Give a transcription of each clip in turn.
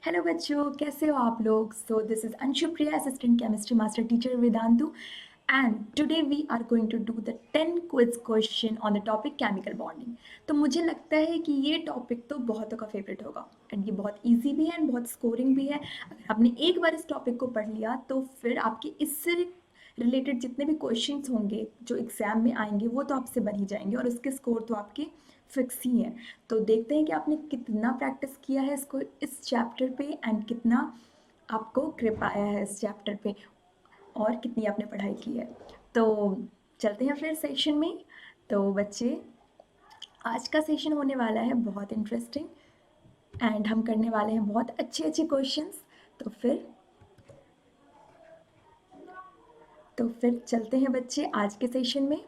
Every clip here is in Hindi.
हेलो बच्चों, कैसे हो आप लोग? So this is Anshupriya, assistant chemistry master teacher Vedantu, and today we are going to do the 10 quiz question on the topic chemical bonding. तो मुझे लगता है कि ये टॉपिक तो बहुतों का फेवरेट होगा एंड ये बहुत इजी भी है एंड बहुत स्कोरिंग भी है। अगर आपने एक बार इस टॉपिक को पढ़ लिया तो फिर आपके इससे रिलेटेड जितने भी क्वेश्चंस होंगे जो एग्जाम में आएंगे वो तो आपसे बन ही जाएंगे और उसके स्कोर तो आपके फिक्स ही हैं। तो देखते हैं कि आपने कितना प्रैक्टिस किया है इसको इस चैप्टर पे एंड कितना आपको ग्रिप आया है इस चैप्टर पे और कितनी आपने पढ़ाई की है। तो चलते हैं फिर सेशन में। तो बच्चे, आज का सेशन होने वाला है बहुत इंटरेस्टिंग एंड हम करने वाले हैं बहुत अच्छे अच्छे क्वेश्चंस। तो फिर चलते हैं बच्चे आज के सेशन में।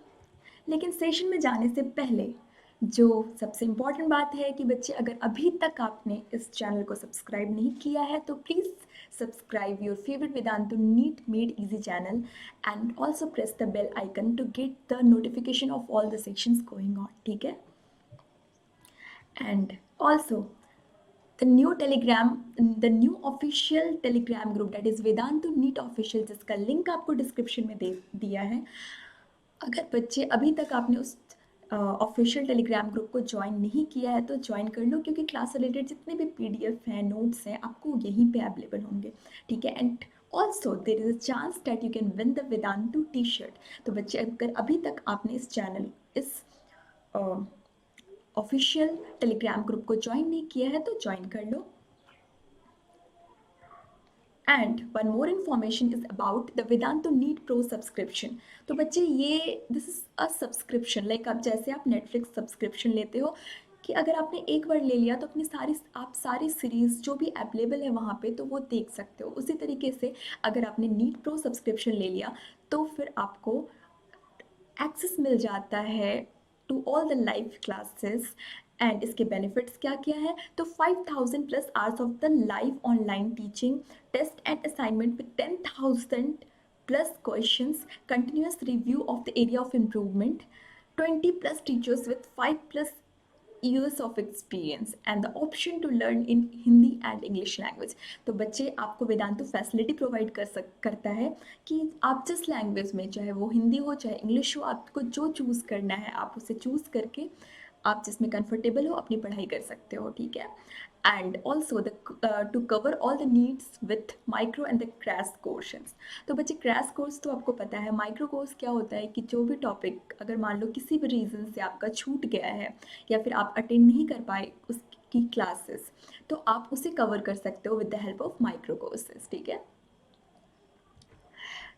लेकिन सेशन में जाने से पहले जो सबसे इम्पॉर्टेंट बात है कि बच्चे, अगर अभी तक आपने इस चैनल को सब्सक्राइब नहीं किया है तो please subscribe your favourite Vedantu NEET made easy channel and also press the bell icon to get the notification of all the sessions going on, ठीक है? And also the new official Telegram group that is Vedantu NEET official, जिसका लिंक आपको डिस्क्रिप्शन में दे दिया है। अगर बच्चे अभी तक आपने उस ऑफिशियल टेलीग्राम ग्रुप को ज्वाइन नहीं किया है तो ज्वाइन कर लो, क्योंकि क्लास रिलेटेड जितने भी पीडीएफ हैं, नोट्स हैं, आपको यहीं पे अवेलेबल होंगे, ठीक है? And also there is a chance that you can win the Vedantu T shirt. तो बच्चे, अगर अभी तक आपने इस ऑफिशियल टेलीग्राम ग्रुप को ज्वाइन नहीं किया है तो ज्वाइन कर लो। And one more information is about the Vedantu NEET pro subscription. तो बच्चे, ये this is a subscription, like आप जैसे आप नेटफ्लिक्स सब्सक्रिप्शन लेते हो कि अगर आपने एक बार ले लिया तो अपनी सारी सीरीज़ जो भी अवेलेबल है वहाँ पे तो वो देख सकते हो। उसी तरीके से अगर आपने नीट प्रो सब्सक्रिप्शन ले लिया तो फिर आपको एक्सेस मिल जाता है to all the live classes. And इसके बेनिफिट्स क्या क्या है? तो 5000 plus hours of the live online teaching, test and assignment with 10,000 plus questions, continuous review of the area of improvement, 20 plus teachers with 5 plus years of experience and the option to learn in Hindi and English language. तो बच्चे, आपको वेदांतु फैसिलिटी प्रोवाइड करता है कि आप जिस लैंग्वेज में, चाहे वो हिंदी हो चाहे इंग्लिश हो, आपको जो चूज़ करना है आप उसे चूज़ करके आप जिसमें कंफर्टेबल हो अपनी पढ़ाई कर सकते हो, ठीक है? And also to cover all the needs with micro and the crash courses. तो बच्चे, क्रैश कोर्स तो आपको पता है। माइक्रो कोर्स क्या होता है कि जो भी टॉपिक अगर मान लो किसी भी रीज़न से आपका छूट गया है या फिर आप अटेंड नहीं कर पाए उसकी क्लासेस, तो आप उसे कवर कर सकते हो with the help of micro courses, ठीक है?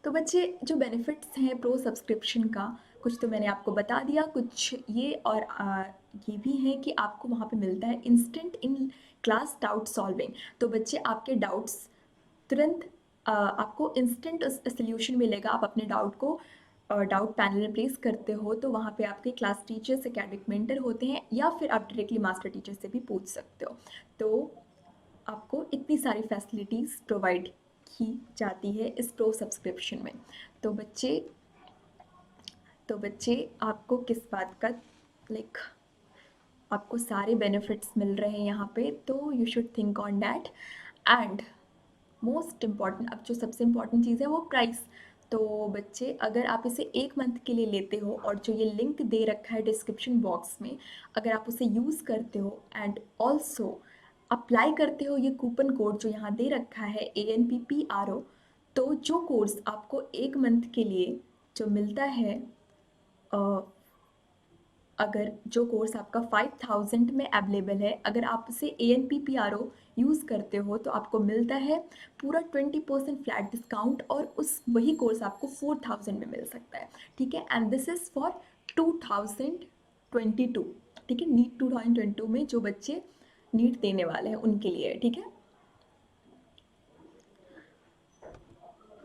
तो बच्चे, जो बेनिफिट्स हैं प्रो सब्सक्रिप्शन का, कुछ तो मैंने आपको बता दिया, कुछ ये और ये भी है कि आपको वहाँ पे मिलता है instant in class doubt solving. तो बच्चे, आपके डाउट्स तुरंत आपको इंस्टेंट सोल्यूशन मिलेगा। आप अपने डाउट पैनल में प्लेस करते हो तो वहाँ पे आपके क्लास टीचर्स, एकेडमिक मेंटर होते हैं, या फिर आप डायरेक्टली मास्टर टीचर से भी पूछ सकते हो। तो आपको इतनी सारी फैसिलिटीज़ प्रोवाइड की जाती है इस प्रो सब्सक्रिप्शन में। तो बच्चे आपको किस बात का, लाइक आपको सारे बेनिफिट्स मिल रहे हैं यहाँ पे, तो you should think on that. And most important, अब जो सबसे इम्पॉर्टेंट चीज़ है वो प्राइस। तो बच्चे, अगर आप इसे एक मंथ के लिए लेते हो और जो ये लिंक दे रखा है डिस्क्रिप्शन बॉक्स में, अगर आप उसे यूज़ करते हो एंड ऑल्सो अप्लाई करते हो ये कूपन कोड जो यहाँ दे रखा है ANPPRO, तो जो कोर्स आपको एक मंथ के लिए जो मिलता है, अगर जो कोर्स आपका 5000 में अवेलेबल है, अगर आप उसे ANPPRO यूज़ करते हो तो आपको मिलता है पूरा 20% फ्लैट डिस्काउंट, और वही कोर्स आपको 4000 में मिल सकता है, ठीक है? एंड दिस इज़ फॉर 2022, ठीक है? नीट 2022 में जो बच्चे नीट देने वाले हैं उनके लिए, ठीक है?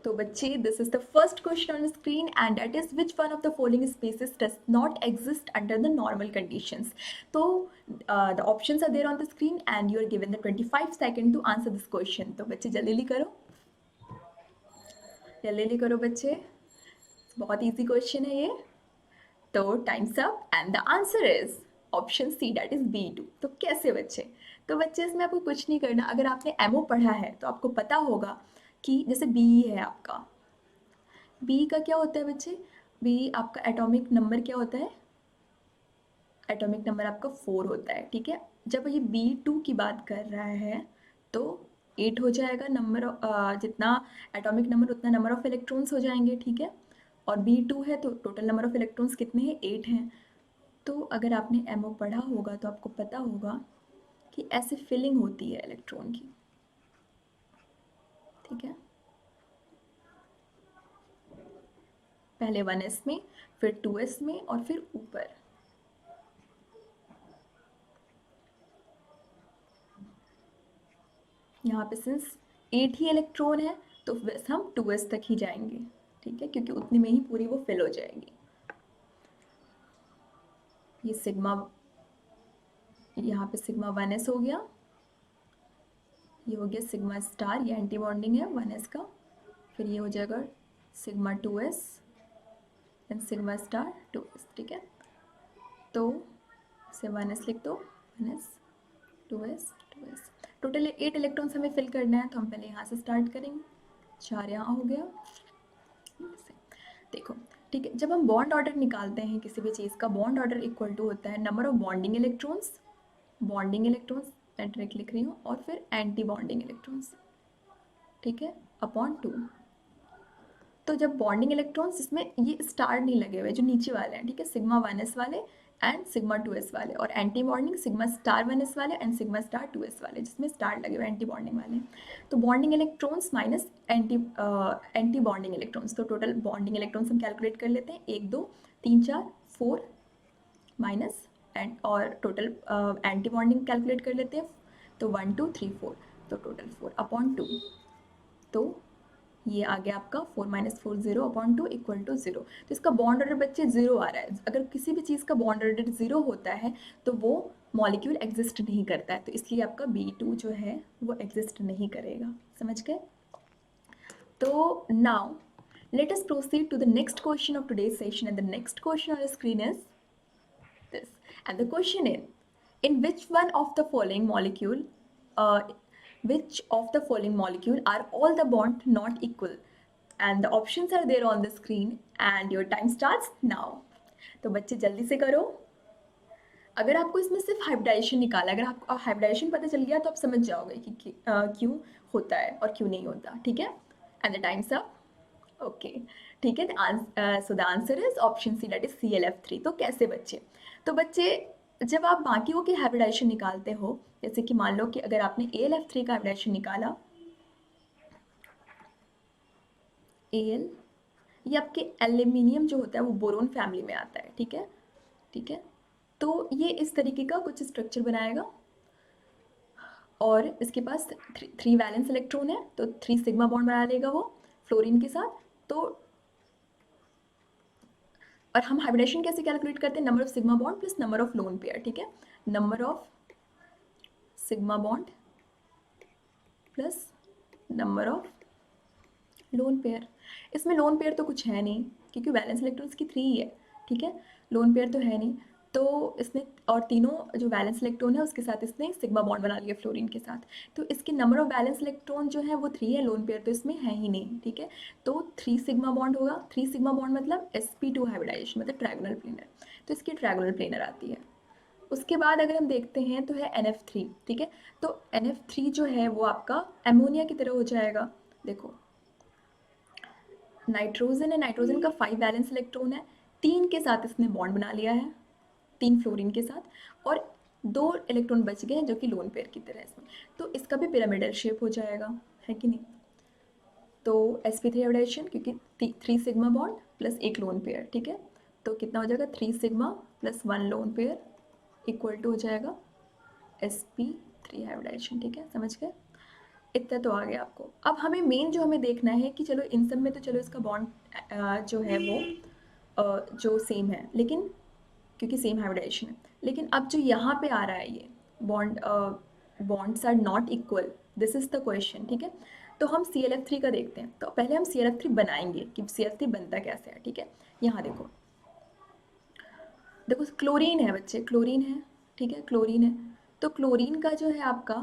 तो बच्चे, this is the first question on screen and that is which one of the following spaces does not exist under the normal conditions. तो the options are there on the screen and you are given the 25 second to answer this question. तो बच्चे जल्दी करो, जल्दी करो बच्चे, बहुत ईजी क्वेश्चन है ये। तो times up and the answer is option C, that is B2। तो कैसे बच्चे? तो बच्चे इसमें आपको कुछ नहीं करना। अगर आपने एमओ पढ़ा है तो आपको पता होगा कि जैसे बी है आपका, बी का क्या होता है बच्चे, बी आपका एटॉमिक नंबर क्या होता है, एटॉमिक नंबर आपका 4 होता है, ठीक है। जब ये B2 की बात कर रहा है तो 8 हो जाएगा नंबर, जितना एटॉमिक नंबर उतना नंबर ऑफ इलेक्ट्रॉन्स हो जाएंगे, ठीक है। और B2 है तो टोटल नंबर ऑफ इलेक्ट्रॉन्स कितने हैं, 8 हैं। तो अगर आपने एमओ पढ़ा होगा तो आपको पता होगा कि ऐसे फिलिंग होती है इलेक्ट्रॉन की, ठीक है। पहले 1s में, फिर 2s में, और फिर ऊपर। यहाँ पे सिंस 8 ही इलेक्ट्रॉन है तो बस हम 2s तक ही जाएंगे, ठीक है, क्योंकि उतने में ही पूरी वो फिल हो जाएगी। ये सिग्मा, यहाँ पे सिग्मा 1s हो गया, ये हो गया सिग्मा स्टार, ये एंटी बॉन्डिंग है 1s का। फिर ये हो जाएगा sigma 2s and sigma star 2s, ठीक है। तो से 1s लिख दो, 1s 2s 2s, total 8 electrons हमें फिल करना है। तो हम पहले यहाँ से स्टार्ट करेंगे, 4 यहाँ हो गया। देखो, ठीक है, जब हम बॉन्ड ऑर्डर निकालते हैं किसी भी चीज़ का, बॉन्ड ऑर्डर इक्वल टू होता है नंबर ऑफ बॉन्डिंग इलेक्ट्रॉन्स, मैं डायरेक्ट लिख रही हूँ, और फिर एंटी बॉन्डिंग इलेक्ट्रॉन्स, ठीक है, अपॉन 2। तो जब बॉन्डिंग इलेक्ट्रॉन्स, इसमें ये स्टार नहीं लगे हुए जो नीचे वाले हैं, ठीक है, सिग्मा 1s वाले एंड सिग्मा 2s वाले, और anti bonding sigma star 1s वाले एंड सिग्मा स्टार 2s वाले, जिसमें स्टार लगे हुए एंटी बॉन्डिंग वाले। तो bonding electrons minus anti bonding electrons, तो टोटल बॉन्डिंग इलेक्ट्रॉन्स हम कैलकुलेट कर लेते हैं, 1 2 3 4 4 माइनस एंड, और टोटल एंटी बॉन्डिंग कैलकुलेट कर लेते हैं, तो 1 2 3 4, तो टोटल 4 अपॉन 2। तो ये आ गया आपका 4 - 4 0 अपॉन 2 इक्वल टू 0। तो इसका बॉन्ड ऑर्डर बच्चे 0 आ रहा है। अगर किसी भी चीज़ का बॉन्ड ऑर्डर 0 होता है तो वो मॉलिक्यूल एग्जिस्ट नहीं करता है, तो इसलिए आपका B2 जो है वो एग्जिस्ट नहीं करेगा। समझ गए? तो now let us proceed to the next question of today's session, and the next question on the screen is this, and the question is, in which one of the following molecule uh, which of the following molecule are all the bond not equal, and the options are there on the screen and your time starts now। तो बच्चे जल्दी से करो। अगर आपको इसमें सिर्फ हाइब्रिडाइजेशन निकाला, अगर आपको हाइब्रिडाइजेशन पता चल गया तो आप समझ जाओगे कि क्यों होता है और क्यों नहीं होता, ठीक है। And the times up, okay, ठीक है। So the answer is option C, that is ClF3। तो कैसे बच्चे, तो बच्चे जब आप बाकियों के हाइब्रिडाइजेशन निकालते हो, जैसे कि मान लो कि अगर आपने AlF3 का हाइब्रिडाइजेशन निकाला, Al, ये आपके एल्यूमिनियम जो होता है वो बोरोन फैमिली में आता है, ठीक है, ठीक है। तो ये इस तरीके का कुछ स्ट्रक्चर बनाएगा, और इसके पास 3 वैलेंस इलेक्ट्रॉन है, तो 3 सिग्मा बॉन्ड बना लेगा वो फ्लोरीन के साथ। तो और हम हाइब्रिडेशन कैसे कैलकुलेट करते हैं, number of sigma bond plus number of lone pair, ठीक है, number of sigma bond plus number of lone pair. इसमें लोन पेयर तो कुछ है नहीं क्योंकि वैलेंस इलेक्ट्रॉन्स की 3 ही है, ठीक है, लोन पेयर तो है नहीं। तो इसने, और तीनों जो वैलेंस इलेक्ट्रॉन है उसके साथ इसने सिग्मा बॉन्ड बना लिया फ्लोरीन के साथ, तो इसके नंबर ऑफ वैलेंस इलेक्ट्रॉन जो है वो 3 है, लोन पेयर तो इसमें है ही नहीं, ठीक है। तो 3 सिग्मा बॉन्ड होगा, 3 सिग्मा बॉन्ड मतलब sp2 हाइब्रिडाइजेशन, मतलब ट्रायगोनल प्लेनर, तो इसकी ट्रायगोनल प्लेनर आती है। उसके बाद अगर हम देखते हैं तो है NF3, ठीक है। तो NF3 जो है वो आपका अमोनिया की तरह हो जाएगा। देखो, नाइट्रोजन है, नाइट्रोजन का 5 वैलेंस इलेक्ट्रॉन है, 3 के साथ इसने बॉन्ड बना लिया है, 3 फ्लोरीन के साथ, और 2 इलेक्ट्रॉन बच गए हैं जो कि लोन पेयर की तरह इसमें, तो इसका भी पिरामिडल शेप हो जाएगा, है कि नहीं। तो sp3 हाइब्रिडाइजेशन, क्योंकि 3 sigma bond plus 1 lone pair, ठीक है, तो कितना हो जाएगा 3 sigma plus 1 lone pair equal to हो जाएगा sp3 हाइब्रिडाइजेशन, ठीक है, समझ गए। इतना तो आ गया आपको। अब हमें मेन जो हमें देखना है कि चलो इन सब में तो चलो इसका बॉन्ड जो है वो जो सेम है, लेकिन क्योंकि सेम हाइब्रिडाइजेशन है, लेकिन अब जो यहाँ पे आ रहा है ये bonds are not equal, this is the question, ठीक है। तो हम ClF3 का देखते हैं। तो पहले हम ClF3 बनाएंगे कि ClF3 बनता कैसे है, ठीक है। यहाँ देखो, देखो क्लोरीन है बच्चे, क्लोरीन है, ठीक है, क्लोरीन है, तो क्लोरीन का जो है आपका,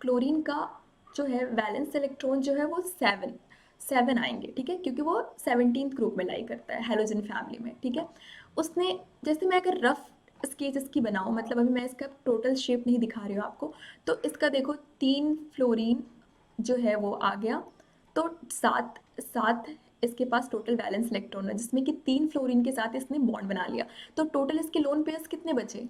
क्लोरीन का जो है वैलेंस इलेक्ट्रॉन जो है वो 7 आएंगे, ठीक है, क्योंकि वो 17th ग्रुप में लाई करता है हैलोजन फैमिली में, ठीक है। उसने, जैसे मैं अगर रफ स्केच इसकी बनाऊँ, मतलब अभी मैं इसका टोटल शेप नहीं दिखा रही हूँ आपको, तो इसका देखो 3 फ्लोरीन जो है वो आ गया, तो 7 इसके पास टोटल वैलेंस इलेक्ट्रॉन है, जिसमें कि 3 फ्लोरीन के साथ इसने बॉन्ड बना लिया। तो टोटल इसके लोन पेयर्स कितने बचे?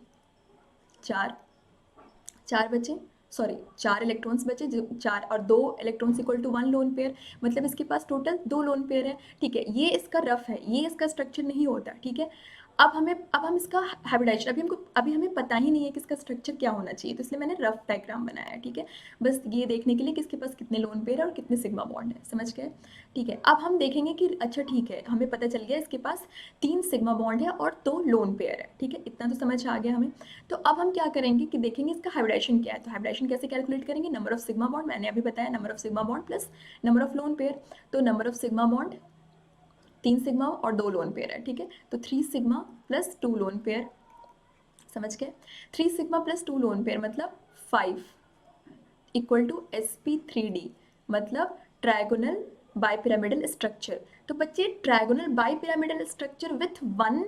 4 बचे, सॉरी 4 इलेक्ट्रॉन्स बचे, जो 4 और 2 electrons equal to 1 lone pair, मतलब इसके पास टोटल 2 लोन पेयर है, ठीक है। ये इसका रफ है, ये इसका स्ट्रक्चर नहीं होता, ठीक है। अब हम इसका हाइब्रिडाइजेशन, अभी हमें पता ही नहीं है कि इसका स्ट्रक्चर क्या होना चाहिए, तो इसलिए मैंने रफ डायग्राम बनाया है, ठीक है, बस ये देखने के लिए कि इसके पास कितने लोन पेयर है और कितने सिग्मा बॉन्ड है, समझ गए, ठीक है। अब हम देखेंगे कि अच्छा ठीक है, हमें पता चल गया इसके पास 3 सिग्मा बॉन्ड है और 2 लोन पेयर है, ठीक है, इतना तो समझ आ गया हमें। तो अब हम क्या करेंगे कि देखेंगे इसका हाइब्रिडाइजेशन क्या है। तो हाइब्रिडाइजेशन कैसे कैलकुलेट करेंगे? नंबर ऑफ सिग्मा बॉन्ड, मैंने अभी बताया, number of sigma bond plus number of lone pair. तो number of sigma bond 3 sigma और 2 लोन पेयर है, ठीक है, तो 3 सिग्मा प्लस 2 लोन पेयर, समझ गए। 3 सिग्मा प्लस 2 लोन पेयर मतलब 5 इक्वल टू sp3d, मतलब ट्रायगोनल बाइपिरामिडल स्ट्रक्चर। तो बच्चे trigonal bipyramidal structure with 1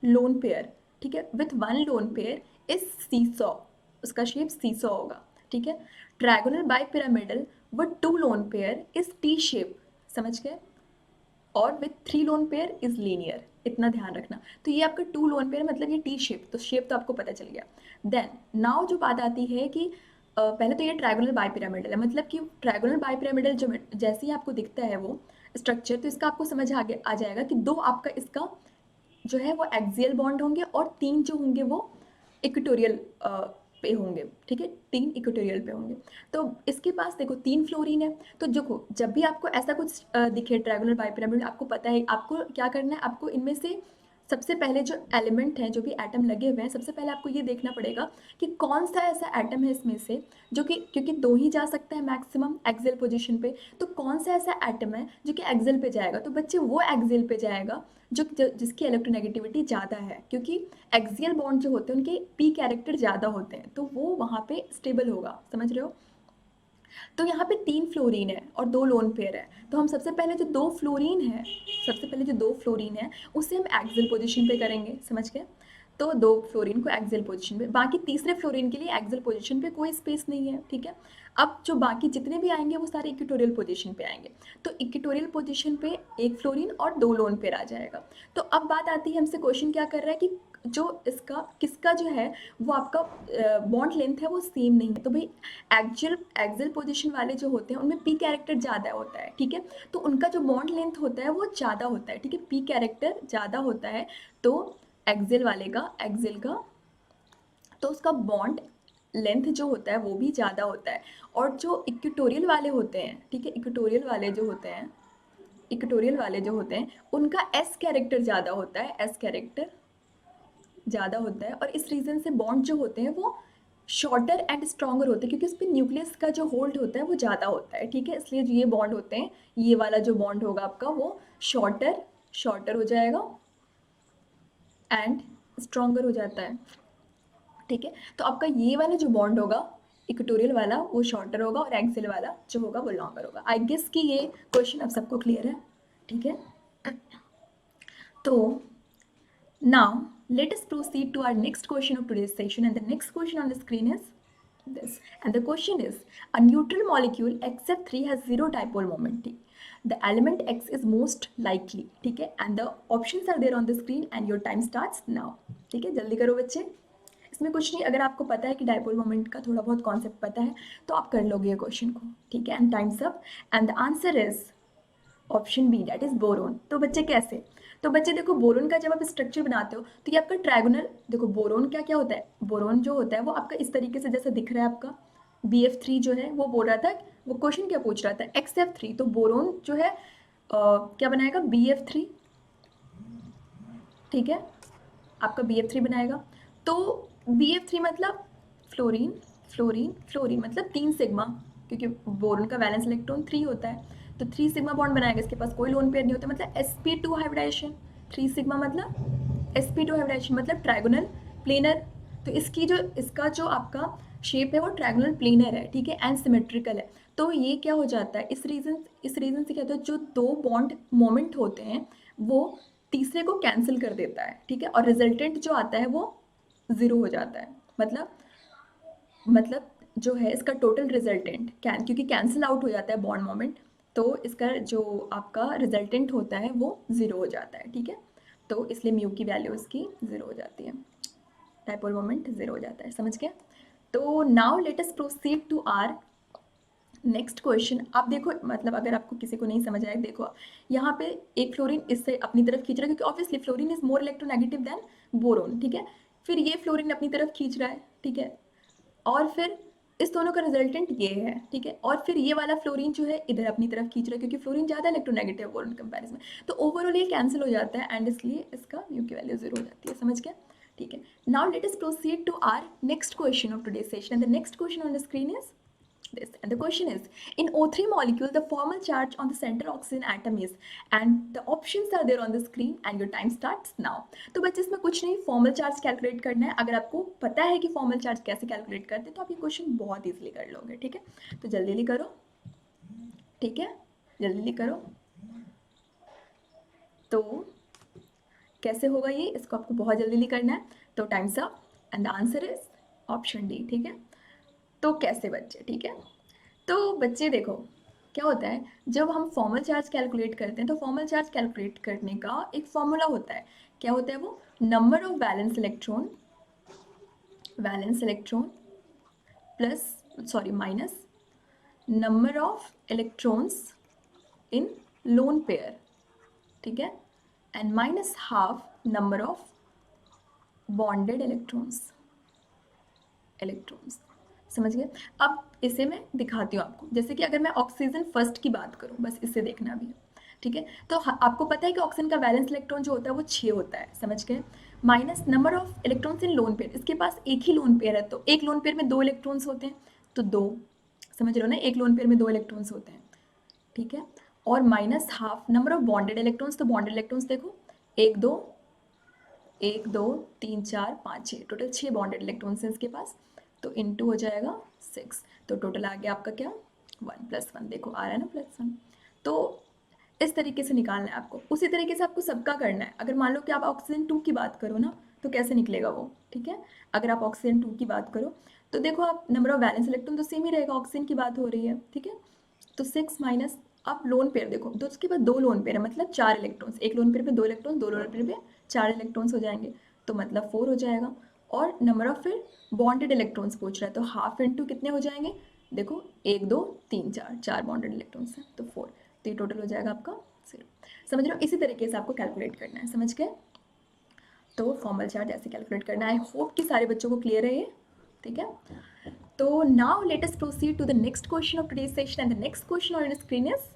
lone pair, ठीक है, with 1 lone pair is seesaw, उसका शेप सीसॉ होगा, ठीक है। Trigonal bipyramidal with 2 loan pair is T shape, समझ गए, और with 3 loan pair is linear, इतना ध्यान रखना। तो ये आपका 2 लोन पेयर मतलब ये टी शेप, तो शेप तो आपको पता चल गया। देन नाउ जो बात आती है कि पहले तो ये ट्रायगोनल बाइपिरामिडल है, मतलब कि ट्रायगोनल बाइपिरामिडल जो जैसे ही आपको दिखता है वो स्ट्रक्चर, तो इसका आपको समझ आ जाएगा कि 2 आपका इसका जो है वो एक्सियल बॉन्ड होंगे और 3 जो होंगे वो इक्वेटोरियल पे होंगे, ठीक है, 3 इक्वेटोरियल पे होंगे। तो इसके पास देखो 3 फ्लोरीन है, तो देखो जब भी आपको ऐसा कुछ दिखे ट्रायगोनल बाइपिरामिड, आपको पता है आपको क्या करना है, आपको इनमें से सबसे पहले जो एलिमेंट हैं, जो भी एटम लगे हुए हैं, सबसे पहले आपको ये देखना पड़ेगा कि कौन सा ऐसा एटम है इसमें से जो कि, क्योंकि 2 ही जा सकता है मैक्सिमम एक्सियल पोजीशन पे, तो कौन सा ऐसा एटम है जो कि एक्सियल पे जाएगा। तो बच्चे वो एक्सियल पे जाएगा जिसकी इलेक्ट्रोनेगेटिविटी ज़्यादा है, क्योंकि एक्सियल बॉन्ड जो होते हैं उनके पी कैरेक्टर ज़्यादा होते हैं, तो वो वहाँ पे स्टेबल होगा, समझ रहे हो। तो यहाँ पे 3 फ्लोरीन है और 2 लोन पेयर है, तो हम सबसे पहले जो 2 फ्लोरीन है उसे हम एक्सियल पोजीशन पे करेंगे, समझ गए। तो 2 फ्लोरीन को एक्सियल पोजीशन पे, बाकी तीसरे फ्लोरीन के लिए एक्सियल पोजीशन पे कोई स्पेस नहीं है, ठीक है। अब जो बाकी जितने भी आएंगे वो सारे इक्वेटोरियल पोजीशन पे आएंगे, तो इक्वेटोरियल पोजीशन पे 1 फ्लोरीन और 2 लोन पेयर आ जाएगा। तो अब बात आती है, हमसे क्वेश्चन क्या कर रहा है कि जो इसका किसका जो है वो आपका बॉन्ड लेंथ है वो सेम नहीं है। तो भाई एक्सियल पोजीशन वाले जो होते हैं उनमें पी कैरेक्टर ज़्यादा होता है, ठीक है, तो उनका जो बॉन्ड लेंथ होता है वो ज़्यादा होता है, ठीक है, पी कैरेक्टर ज़्यादा होता है, तो एक्सियल का तो उसका बॉन्ड लेंथ जो होता है वो भी ज़्यादा होता है। और जो इक्वेटोरियल वाले होते हैं, ठीक है, इक्वेटोरियल वाले जो होते हैं उनका एस कैरेक्टर ज़्यादा होता है, एस कैरेक्टर ज़्यादा होता है, और इस रीज़न से बॉन्ड जो होते हैं वो शॉर्टर एंड स्ट्रॉन्गर होते हैं, क्योंकि उस पर न्यूक्लियस का जो होल्ड होता है वो ज़्यादा होता है, ठीक है, इसलिए जो ये बॉन्ड होते हैं, ये वाला जो बॉन्ड होगा आपका वो शॉर्टर हो जाएगा एंड स्ट्रॉन्गर हो जाता है, ठीक है। तो आपका ये वाला जो बॉन्ड होगा इक्वेटोरियल वाला वो शॉर्टर होगा और एक्सियल वाला जो होगा वो लॉन्गर होगा। आई गेस कि ये क्वेश्चन अब सबको क्लियर है, ठीक है। तो now let us proceed to our next question of today's session, and the next question on the screen is this, and the question is, a neutral molecule XF3 has 0 dipole moment, the element X is most likely, ठीक है, and the options are there on the screen and your time starts now, ठीक है, जल्दी करो बच्चे, इसमें कुछ नहीं, अगर आपको पता है कि डाइपोल मोमेंट का थोड़ा बहुत कॉन्सेप्ट पता है तो आप कर लोगे ये क्वेश्चन को, ठीक है, and times up, and the answer is option B, that is boron. तो बच्चे कैसे, तो बच्चे देखो बोरोन का जब आप स्ट्रक्चर बनाते हो तो ये आपका ट्रायगोनल, देखो बोरोन क्या होता है, बोरोन जो होता है वो आपका इस तरीके से जैसे दिख रहा है आपका BF3 जो है, वो बोल रहा था, वो क्वेश्चन क्या पूछ रहा था, XF3, तो बोरोन जो है क्या बनाएगा, BF3, ठीक है, आपका BF3 बनाएगा। तो BF3 मतलब फ्लोरीन मतलब 3 सिग्मा, क्योंकि बोरोन का वैलेंस इलेक्ट्रॉन 3 होता है, तो 3 सिग्मा बॉन्ड बनाएगा, इसके पास कोई लोन पेयर नहीं होता, मतलब sp2 हाइब्रिडाइजेशन, 3 सिग्मा मतलब sp2 हाइब्रिडाइजेशन मतलब ट्रायगोनल प्लेनर। तो इसका जो आपका शेप है वो ट्रायंगुलर प्लेनर है, ठीक है, एंड सिमेट्रिकल है। तो ये क्या हो जाता है, इस रीजन से क्या होता है, जो दो बॉन्ड मोमेंट होते हैं वो तीसरे को कैंसिल कर देता है, ठीक है, और रिजल्टेंट जो आता है वो ज़ीरो हो जाता है। मतलब जो है इसका टोटल रिजल्टेंट क्योंकि कैंसिल आउट हो जाता है बॉन्ड मोमेंट, तो इसका जो आपका रिजल्टेंट होता है वो ज़ीरो हो जाता है, ठीक है। तो इसलिए म्यू की वैल्यू इसकी ज़ीरो हो जाती है, डाइपोल मोमेंट ज़ीरो हो जाता है, समझ गए। तो now let us proceed to our next question. आप देखो, मतलब अगर आपको किसी को नहीं समझ आए, देखो यहाँ पे एक फ्लोरीन इससे अपनी तरफ खींच रहा है, क्योंकि obviously fluorine is more electronegative than boron, ठीक है। फिर ये फ्लोरीन अपनी तरफ खींच रहा है, ठीक है, और फिर इस दोनों का रिजल्टेंट ये है, ठीक है, और फिर ये वाला फ्लोरीन जो है इधर अपनी तरफ खींच रहा है, क्योंकि फ्लोरीन ज़्यादा इलेक्ट्रोनेगेटिव है बोरोन कंपैरिजन में, तो ओवरऑल ये कैंसिल हो जाता है एंड इसलिए इसका म्यू की वैल्यू जीरो हो जाती है, समझ गया, ठीक है। Now let us proceed to our next question of today session, and the next question on the screen is this, and the question is, in O3 molecule the formal charge on the center oxygen atom is, and the options are there on the screen and your time starts now। तो बच्चे इसमें कुछ नहीं, फॉर्मल चार्ज कैलकुलेट करना है। अगर आपको पता है कि फॉर्मल चार्ज कैसे कैलकुलेट करते हैं तो आप ये क्वेश्चन बहुत इजीली कर लोगे, ठीक है। तो जल्दी जल्दी करो, ठीक है, जल्दी जल्दी करो। तो कैसे होगा ये, इसको आपको बहुत जल्दी जल्दी करना है। तो times up and the answer is option D, ठीक है। तो कैसे बच्चे, ठीक है, तो बच्चे देखो क्या होता है, जब हम फॉर्मल चार्ज कैलकुलेट करते हैं तो फॉर्मल चार्ज कैलकुलेट करने का एक फॉर्मूला होता है। क्या होता है वो, number of valence electron plus minus number of electrons in loan pair, ठीक है, and minus half number of bonded electrons. समझ गए। अब इसे मैं दिखाती हूँ आपको, जैसे कि अगर मैं ऑक्सीजन फर्स्ट की बात करूँ, बस इससे देखना भी है, ठीक है। तो आपको पता है कि ऑक्सीजन का वैलेंस इलेक्ट्रॉन जो होता है वो 6 होता है, समझ गए, minus number of electrons in lone pair, इसके पास एक ही लोन पेयर है, तो एक लोन पेयर में 2 इलेक्ट्रॉन्स होते हैं, तो 2, समझ रहे हो ना, एक लोन पेयर में 2 इलेक्ट्रॉन्स होते हैं, ठीक है, और minus half number of bonded electrons. तो बॉन्डेड इलेक्ट्रॉन्स देखो, 1 2 3 4 5 6, टोटल 6 बॉन्डेड इलेक्ट्रॉन्स हैं इसके पास, तो इनटू हो जाएगा 6, तो टोटल आ गया आपका क्या 1 + 1, देखो आ रहा है ना +1। तो इस तरीके से निकालना है आपको, उसी तरीके से आपको सबका करना है। अगर मान लो कि आप ऑक्सीजन 2 की बात करो ना, तो कैसे निकलेगा वो, ठीक है। अगर आप ऑक्सीजन 2 की बात करो तो देखो, आप नंबर ऑफ वैलेंस इलेक्ट्रॉन तो सेम ही रहेगा, ऑक्सीजन की बात हो रही है, ठीक है। तो 6 माइनस, आप लोन पेयर देखो, तो उसके बाद 2 लोन पेयर है, मतलब 4 इलेक्ट्रॉन्स, एक लोन पेयर पे 2 इलेक्ट्रॉन, 2 लोन पेयर पे 4 इलेक्ट्रॉन्स हो जाएंगे, तो मतलब 4 हो जाएगा। और नंबर ऑफ फिर बॉन्डेड इलेक्ट्रॉन्स पूछ रहा है, तो हाफ इंटू कितने हो जाएंगे, देखो 1 2 3 4 बॉन्डेड इलेक्ट्रॉन्स हैं, तो 4, तो ये टोटल हो जाएगा आपका 0। समझ रहे हो, इसी तरीके से आपको कैलकुलेट करना है, समझ गए। तो फॉर्मल चार्ज ऐसे कैलकुलेट करना है। आई होप कि सारे बच्चों को क्लियर है ये, ठीक है। तो now let us proceed to the next question of today's session, and the next question on your screen is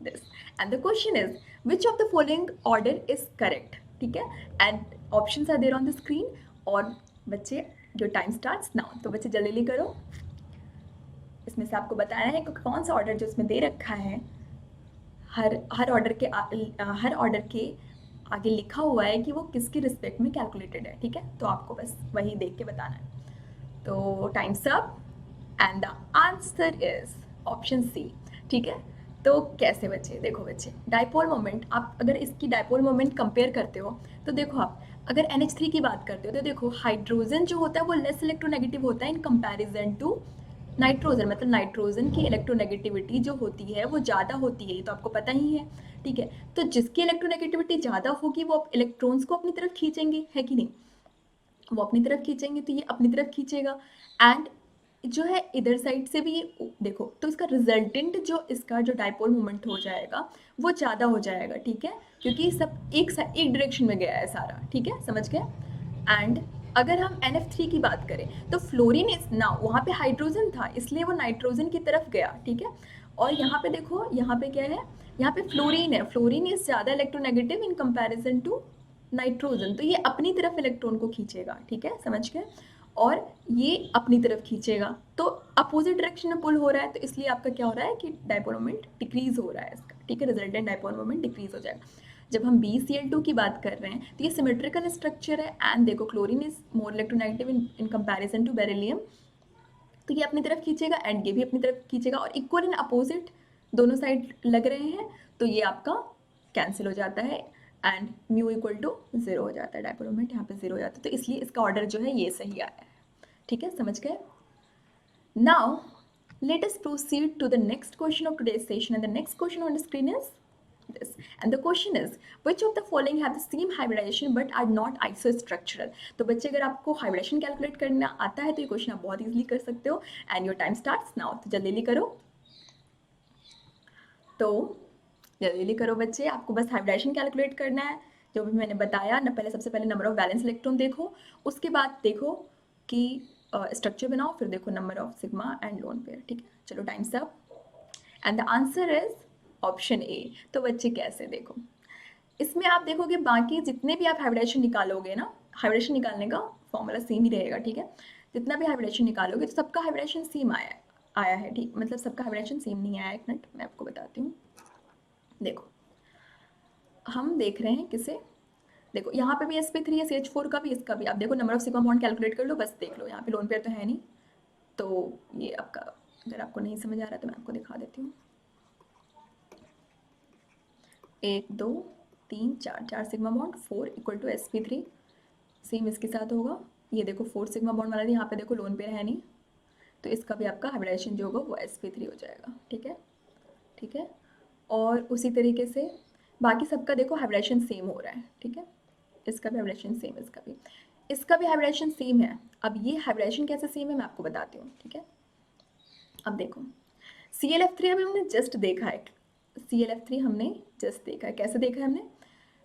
this, and the question is which of the following order is correct, ठीक है, and options are there on the screen। और बच्चे जो टाइम स्टार्ट्स नाउ, तो बच्चे जल्दी जल्दी करो, इसमें से आपको बताना है कि कौन सा ऑर्डर जो इसमें दे रखा है, हर ऑर्डर के आगे लिखा हुआ है कि वो किसके रिस्पेक्ट में कैलकुलेटेड है, ठीक है। तो आपको बस वही देख के बताना है। तो times up and the answer is option C, ठीक है। तो कैसे बच्चे, देखो बच्चे, डाइपोल मोमेंट, आप अगर इसकी डाइपोल मोमेंट कंपेयर करते हो तो देखो, आप अगर NH3 की बात करते हो तो देखो हाइड्रोजन जो होता है वो लेस इलेक्ट्रोनेगेटिव होता है इन कंपैरिजन टू नाइट्रोजन, मतलब नाइट्रोजन की इलेक्ट्रोनेगेटिविटी जो होती है वो ज़्यादा होती है, ये तो आपको पता ही है, ठीक है। तो जिसकी इलेक्ट्रोनेगेटिविटी ज़्यादा होगी वो इलेक्ट्रॉन्स को अपनी तरफ खींचेंगे, है कि नहीं, वो अपनी तरफ खींचेंगे, तो ये अपनी तरफ खींचेगा, एंड जो है इधर साइड से भी ये देखो, तो इसका रिजल्टेंट जो इसका जो डाइपोल मोमेंट हो जाएगा वो ज़्यादा हो जाएगा, ठीक है, क्योंकि सब एक डायरेक्शन में गया है सारा, ठीक है, समझ गए। एंड अगर हम NF3 की बात करें तो फ्लोरीन इज नाउ, वहाँ पे हाइड्रोजन था इसलिए वो नाइट्रोजन की तरफ गया, ठीक है। और यहाँ पे देखो, यहाँ पे क्या है, यहाँ पे फ्लोरीन है, फ्लोरीन इज ज़्यादा electronegative in comparison to nitrogen, तो ये अपनी तरफ इलेक्ट्रॉन को खींचेगा, ठीक है, समझ गए, और ये अपनी तरफ खींचेगा, तो अपोजिट डायरेक्शन में पुल हो रहा है, तो इसलिए आपका क्या हो रहा है कि डाइपोल मोमेंट डिक्रीज हो रहा है इसका, ठीक है, रिजल्टेंट डाइपोल मोमेंट डिक्रीज हो जाएगा। जब हम BCl2 की बात कर रहे हैं तो ये सिमेट्रिकल स्ट्रक्चर है, एंड देखो chlorine is more electronegative in comparison to beryllium, तो ये अपनी तरफ खींचेगा एंड ये भी अपनी तरफ खींचेगा और इक्वल एंड अपोजिट दोनों साइड लग रहे हैं, तो ये आपका कैंसिल हो जाता है एंड म्यू इक्वल टू 0 हो जाता है, डायपोल मोमेंट यहाँ पे 0 हो जाता है, तो इसलिए इसका ऑर्डर जो है ये सही आया है। ठीक है, समझ गए? Now let us proceed to the next question of today's session, and the next question on the screen is this, and the question is which of the following have the same hybridization but are not isostructural। तो बच्चे अगर आपको hybridization कैलकुलेट करना आता है तो ये क्वेश्चन आप बहुत इजीली कर सकते हो and your time starts now. तो जल्दी करो, तो जल्दी करो बच्चे, आपको बस हाइब्रिडाइजेशन कैलकुलेट करना है, जो भी मैंने बताया ना। पहले सबसे पहले नंबर ऑफ वैलेंस इलेक्ट्रॉन देखो, उसके बाद देखो कि स्ट्रक्चर बनाओ, फिर देखो number of sigma and loan pair. ठीक है, चलो times up and the answer is option A. तो बच्चे कैसे, देखो इसमें आप देखोगे बाकी जितने भी आप हाइब्रिडाइजेशन निकालोगे ना, हाइब्रिडाइजेशन निकालने का फॉर्मूला सेम ही रहेगा। ठीक है, जितना भी हाइब्रिडाइजेशन निकालोगे तो सबका हाइब्रिडाइजेशन सेम आया है। ठीक, मतलब सबका हाइब्रिडाइजेशन सेम नहीं आया। एक मिनट मैं आपको बताती हूँ। देखो हम देख रहे हैं किसे, देखो यहाँ पे भी sp3 है, CH4 का भी, इसका भी। आप देखो number of sigma bond calculate कर लो, बस देख लो, यहाँ पे लोन पेयर तो है नहीं, तो ये आपका, अगर आपको नहीं समझ आ रहा तो मैं आपको दिखा देती हूँ। 1 2 3 4 sigma bond, 4 equal to sp3, same इसके साथ होगा। ये देखो 4 सिग्मा बॉन्ड वाला, यहाँ पे देखो लोन पेयर है नहीं, तो इसका भी आपका हाइब्रिडाइजेशन जो होगा वो sp3 हो जाएगा। ठीक है, ठीक है, और उसी तरीके से बाकी सबका देखो हाइब्रिडाइजेशन सेम हो रहा है। ठीक है, इसका भी हाइब्रिडाइजेशन सेम, इसका भी हाइब्रिडाइजेशन सेम है। अब ये हाइब्रिडाइजेशन कैसे सेम है मैं आपको बताती हूँ। ठीक है, अब देखो ClF3 अभी हमने जस्ट देखा है, ClF3 हमने जस्ट देखा है। कैसे देखा है हमने,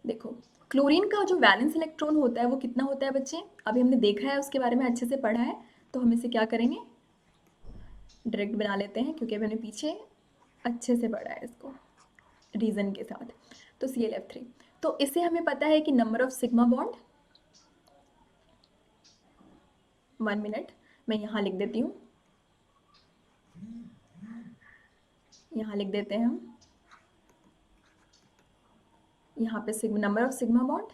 देखो क्लोरीन का जो वैलेंस इलेक्ट्रॉन होता है वो कितना होता है बच्चे, अभी हमने देखा है, उसके बारे में अच्छे से पढ़ा है, तो हम इसे क्या करेंगे, डायरेक्ट बना लेते हैं, क्योंकि अभी हमने पीछे अच्छे से पढ़ा है इसको रीजन के साथ। तो ClF3, तो इसे हमें पता है कि number of sigma bond, 1 minute मैं यहाँ लिख देती हूँ, यहाँ लिख देते हैं हम, यहाँ पे number of sigma bond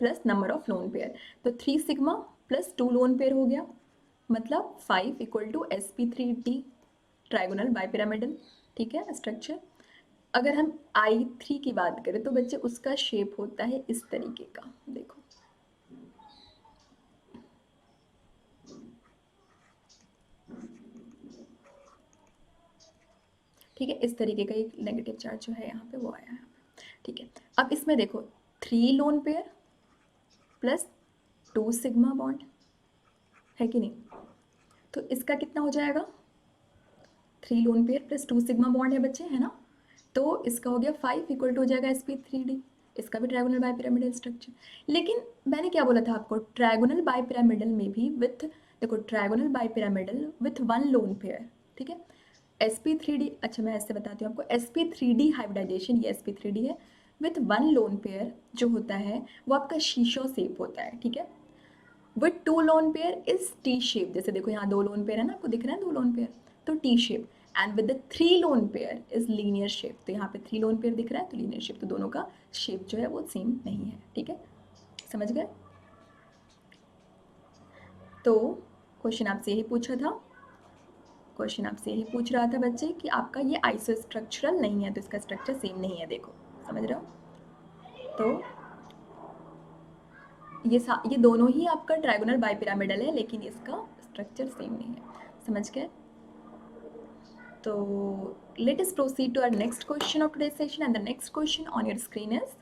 plus number of lone pair, तो 3 सिग्मा प्लस 2 लोन पेयर हो गया, मतलब 5 equal to sp3d trigonal bipyramidal. ठीक है, स्ट्रक्चर। अगर हम I3 की बात करें तो बच्चे उसका शेप होता है इस तरीके का, देखो ठीक है, इस तरीके का एक नेगेटिव चार्ज जो है यहाँ पे वो आया है। ठीक है, अब इसमें देखो 3 lone pair plus 2 sigma bond है कि नहीं, तो इसका कितना हो जाएगा, 3 lone pair plus 2 sigma bond है बच्चे, है ना, तो इसका हो गया 5 इक्वल टू हो जाएगा sp3d, इसका भी ट्रायगोनल बाइपिरामिडल स्ट्रक्चर। लेकिन मैंने क्या बोला था आपको, ट्रायगोनल बाइपिरामिडल में भी विथ, देखो trigonal bipyramidal with 1 lone pair. ठीक है, sp3d, अच्छा मैं ऐसे बताती हूँ आपको, sp3d हाइब्रिडाइजेशन, ये sp3d है, विथ 1 लोन पेयर जो होता है वो आपका शीशो शेप होता है। ठीक है, with 2 loan pair is T shape, जैसे देखो यहाँ 2 लोन पेयर है ना, आपको दिख रहा है 2 लोन पेयर, तो T shape, and with the 3 loan pair is linear shape, तो यहाँ पे 3 लोन पेयर दिख रहा है तो लीनियर शेप, तो दोनों का शेप जो है वो सेम नहीं है। ठीक है, समझ गए? तो क्वेश्चन आपसे यही पूछा था, क्वेश्चन आपसे यही पूछ रहा था बच्चे कि आपका ये आइसोस्ट्रक्चरल नहीं है, तो इसका स्ट्रक्चर सेम नहीं है, देखो समझ रहे हो, तो ये दोनों ही आपका ट्रायगोनल बाइपिरामिडल है, लेकिन इसका स्ट्रक्चर सेम नहीं है। समझ गए? So let us proceed to our next question of today's session, and the next question on your screen is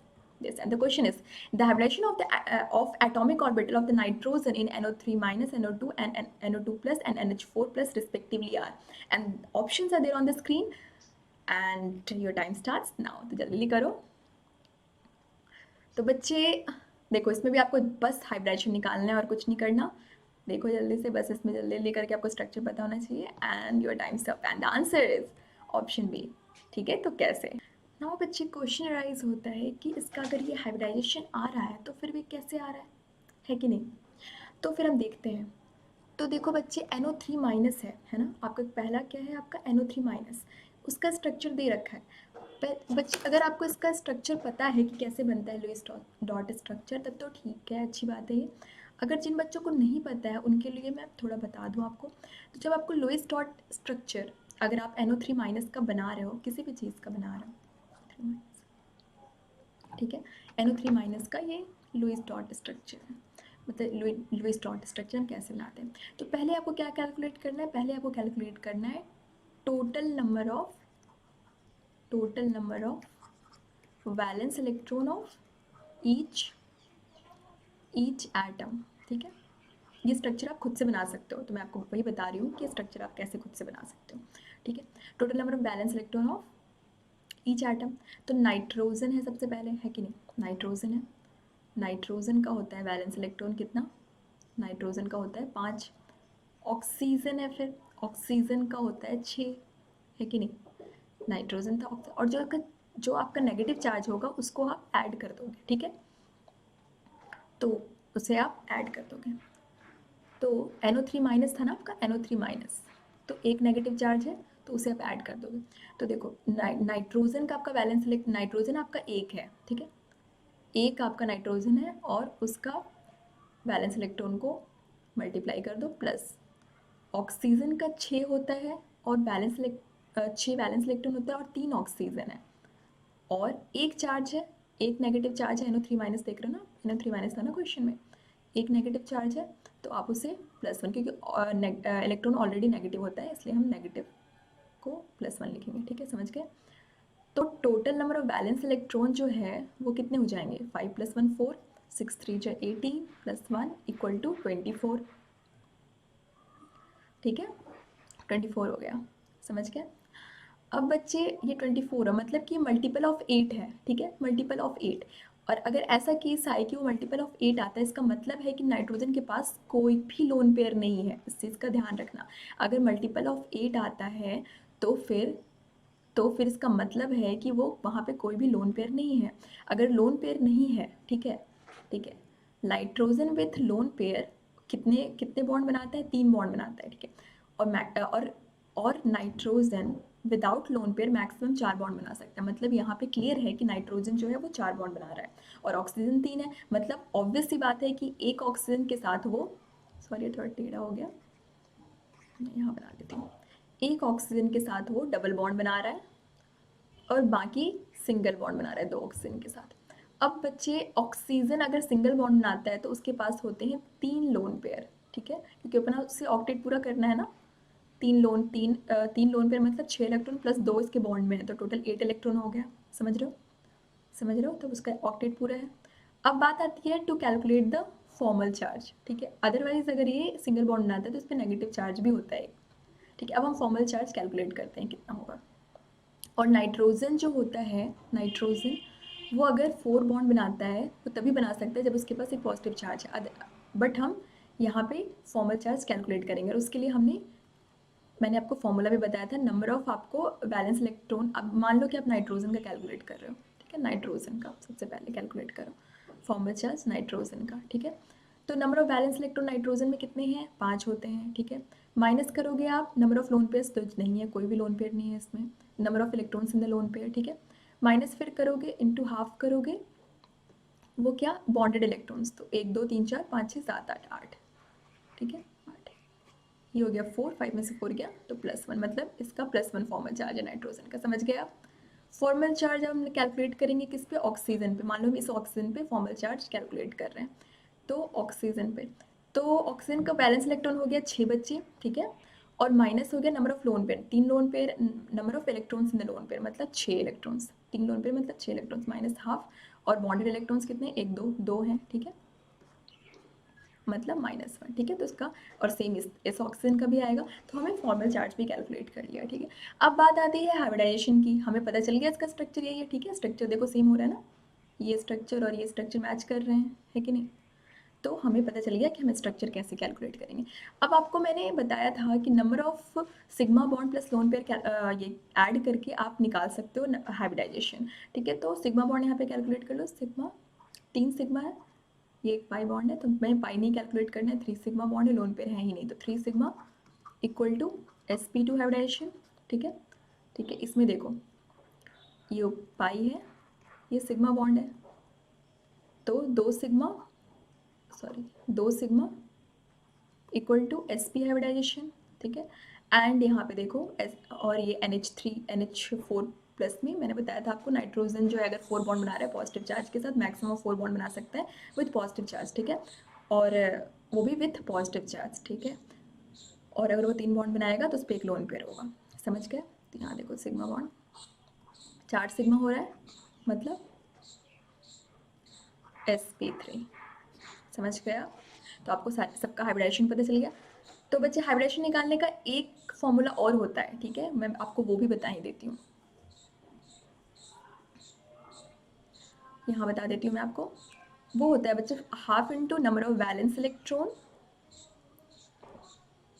this, and the question is the hybridization of atomic orbital of the nitrogen in NO3 minus, NO2 and NO2 plus and NH4 plus respectively are, and options are there on the screen and your time starts now। तो जल्दी करो। तो बच्चे देखो इसमें भी आपको बस हाइब्रिडाइजेशन निकालना है और कुछ नहीं करना, देखो जल्दी से, बस इसमें जल्दी करके आपको स्ट्रक्चर पता होना चाहिए, and your times up and the answer is option B. ठीक है, तो कैसे, नाउ बच्चे क्वेश्चन अराइज होता है कि इसका अगर ये हाइब्रिडाइजेशन आ रहा है तो फिर भी कैसे आ रहा है कि नहीं, तो फिर हम देखते हैं। तो देखो बच्चे NO3 माइनस है ना, आपका पहला क्या है, आपका NO3 माइनस, उसका स्ट्रक्चर दे रखा है। बच्चे अगर आपको इसका स्ट्रक्चर पता है कि कैसे बनता है लुईस डॉट स्ट्रक्चर, तब तो ठीक है, अच्छी बात है ये। अगर जिन बच्चों को नहीं पता है उनके लिए मैं थोड़ा बता दूं आपको, तो जब आपको लुईस डॉट स्ट्रक्चर, अगर आप NO3 माइनस का बना रहे हो, किसी भी चीज़ का बना रहे हो, ठीक है, NO3 माइनस का ये लुईस डॉट स्ट्रक्चर है, मतलब लुईस डॉट स्ट्रक्चर हम कैसे बनाते हैं। तो पहले आपको क्या कैलकुलेट करना है, पहले आपको कैलकुलेट करना है total number of valence electron of each atom, ठीक है। ये स्ट्रक्चर आप खुद से बना सकते हो, तो मैं आपको वही बता रही हूँ कि स्ट्रक्चर आप कैसे खुद से बना सकते हो, ठीक है। Total number of balance electron of each atom, तो नाइट्रोजन है सबसे पहले, है कि नहीं, नाइट्रोजन है, नाइट्रोजन का होता है वैलेंस इलेक्ट्रॉन कितना, नाइट्रोजन का होता है 5, ऑक्सीजन है, फिर ऑक्सीजन का होता है 6, है कि नहीं, नाइट्रोजन था, और जो आपका नेगेटिव चार्ज होगा उसको आप ऐड कर दोगे, ठीक है, तो उसे आप ऐड कर दोगे। तो NO3 माइनस था ना आपका, NO3 माइनस, तो एक नेगेटिव चार्ज है तो उसे आप ऐड कर दोगे। तो देखो नाइट्रोजन का आपका बैलेंस नाइट्रोजन आपका एक है, ठीक है, एक आपका नाइट्रोजन है और उसका बैलेंस इलेक्ट्रॉन को मल्टीप्लाई कर दो प्लस, ऑक्सीजन का 6 होता है और 6 बैलेंस इलेक्ट्रॉन होता है और 3 ऑक्सीजन है, और एक चार्ज है, एक नेगेटिव चार्ज है, NO3 माइनस देख रहे हो ना, NO3 माइनस था ना क्वेश्चन में, एक नेगेटिव चार्ज है तो आप उसे +1, क्योंकि इलेक्ट्रॉन ऑलरेडी नेगेटिव होता है इसलिए हम नेगेटिव को +1 लिखेंगे, ठीक है, समझ गए। तो total number of balance electron जो है वो कितने हो जाएंगे, 5 + 1 4, 6 3 = 18 + 1 = 24, ठीक है, 24 हो गया, समझ गए। अब बच्चे ये 24 है, मतलब कि मल्टीपल ऑफ 8 है, ठीक है, मल्टीपल ऑफ 8, और अगर ऐसा केस आए कि वो मल्टीपल ऑफ 8 आता है, इसका मतलब है कि नाइट्रोजन के पास कोई भी लोन पेयर नहीं है, इस चीज़ का ध्यान रखना। अगर मल्टीपल ऑफ 8 आता है तो फिर इसका मतलब है कि वो वहाँ पे कोई भी लोन पेयर नहीं है। अगर लोन पेयर नहीं है, ठीक है, ठीक है, नाइट्रोजन विथ लोन पेयर कितने कितने बॉन्ड बनाता है, 3 बॉन्ड बनाता है, ठीक है, और nitrogen without lone pair maximum 4 bond बना सकता है। मतलब यहाँ पे क्लियर है कि नाइट्रोजन जो है वो 4 बॉन्ड बना रहा है और ऑक्सीजन 3 है, मतलब ऑब्वियस सी बात है कि एक ऑक्सीजन के साथ वो, सॉरी थोड़ा टेढ़ा हो गया, मैं यहाँ बना देती हूँ, एक ऑक्सीजन के साथ वो डबल बॉन्ड बना रहा है और बाकी सिंगल बॉन्ड बना रहा है 2 ऑक्सीजन के साथ। अब बच्चे ऑक्सीजन अगर सिंगल बॉन्ड बनाता है तो उसके पास होते हैं 3 लोन पेयर, ठीक है, क्योंकि अपना उससे ऑक्टेट पूरा करना है ना, 3 लोन पेयर मतलब 6 इलेक्ट्रॉन प्लस 2 इसके बॉन्ड में है, तो टोटल 8 इलेक्ट्रॉन हो गया, समझ रहे हो, समझ रहे हो, तो उसका ऑक्टेट पूरा है। अब बात आती है to calculate the formal charge, ठीक है, अदरवाइज अगर ये सिंगल बॉन्ड बनाता है तो इस पर नेगेटिव चार्ज भी होता है, ठीक है। अब हम फॉर्मल चार्ज कैलकुलेट करते हैं कितना होगा। और नाइट्रोजन जो होता है, नाइट्रोजन वो अगर 4 बॉन्ड बनाता है तो तभी बना सकता है जब उसके पास एक पॉजिटिव चार्ज है, बट हम यहाँ पे फॉर्मल चार्ज कैलकुलेट करेंगे और उसके लिए मैंने आपको फॉर्मूला भी बताया था, नंबर ऑफ आपको बैलेंस इलेक्ट्रॉन, अब मान लो कि आप नाइट्रोजन का कैलकुलेट कर रहे हो, ठीक है, नाइट्रोजन का सबसे पहले कैलकुलेट करो फॉर्मल चार्ज नाइट्रोजन का, ठीक है। तो number of balance electron nitrogen में कितने हैं, 5 होते हैं, ठीक है। माइनस करोगे आप नंबर ऑफ लोन पेयर्स, तो नहीं है, कोई भी लोन पेयर नहीं है इसमें, number of electrons in the loan pair, ठीक है, माइनस फिर करोगे इंटू हाफ करोगे, वो क्या, बॉन्डेड इलेक्ट्रॉन्स, तो 1 2 3 4 5 6 7 8 8, ठीक है, 8, ये हो गया 4, 5 में से 4 गया तो +1, मतलब इसका +1 फॉर्मल चार्ज है नाइट्रोजन का, समझ गए आप। फॉर्मल चार्ज हम कैलकुलेट करेंगे किस पे, ऑक्सीजन पे, मान लो हम इस ऑक्सीजन पे फॉर्मल चार्ज कैलकुलेट कर रहे हैं, तो ऑक्सीजन पे, तो ऑक्सीजन का बैलेंस इलेक्ट्रॉन हो गया 6 बच्चे, ठीक है, और माइनस हो गया number of lone pair, 3 lone pair, number of electrons in the loan pair मतलब 6 इलेक्ट्रॉन्स, 3 लोन पेयर मतलब 6 इलेक्ट्रॉन्स माइनस हाफ, और बॉन्डेड इलेक्ट्रॉन्स कितने, 1 2 2 हैं, ठीक है, मतलब -1, ठीक है, तो इसका और सेम इस ऑक्सीजन का भी आएगा, तो हमें फॉर्मल चार्ज भी कैलकुलेट कर लिया, ठीक है। अब बात आती है हाइब्रिडाइजेशन की, हमें पता चल गया इसका स्ट्रक्चर यही है, ठीक है, स्ट्रक्चर देखो सेम हो रहा है ना, ये स्ट्रक्चर और ये स्ट्रक्चर मैच कर रहे हैं, है कि नहीं, तो हमें पता चल गया कि हम स्ट्रक्चर कैसे कैलकुलेट करेंगे। अब आपको मैंने बताया था कि number of sigma bond plus lone pair ये ऐड करके आप निकाल सकते हो हाइब्रिडाइजेशन, ठीक है, तो सिग्मा बॉन्ड यहाँ पे कैलकुलेट कर लो, सिग्मा 3 सिग्मा है, ये एक पाई बॉन्ड है, तो मैं पाई नहीं कैलकुलेट करना है, 3 सिग्मा बॉन्ड है, लोन पेयर है ही नहीं, तो 3 sigma equal to sp2 hybridisation, ठीक है, ठीक है, इसमें देखो ये पाई है, ये सिग्मा बॉन्ड है, तो 2 sigma sorry 2 sigma equal to sp hybridization, ठीक है। एंड यहाँ पे देखो और ये NH4 प्लस में मैंने बताया था आपको नाइट्रोजन जो है अगर 4 बॉन्ड बना रहा है पॉजिटिव चार्ज के साथ मैक्सिमम 4 बॉन्ड बना सकता है विथ पॉजिटिव चार्ज, ठीक है, और वो भी विथ पॉजिटिव चार्ज, ठीक है। और अगर वो 3 बॉन्ड बनाएगा तो उस पर एक लोन पेयर होगा, समझ गए। तो यहाँ देखो सिग्मा बॉन्ड 4 सिग्मा हो रहा है मतलब sp3, समझ गया। तो आपको सबका हाइब्रिडाइजेशन पता चल गया। तो बच्चे हाइब्रिडेशन निकालने का एक फॉर्मूला और होता है, ठीक है, मैं आपको वो भी बता ही देती हूँ, यहाँ बता देती हूँ मैं आपको। वो होता है बच्चे half into number of valence electron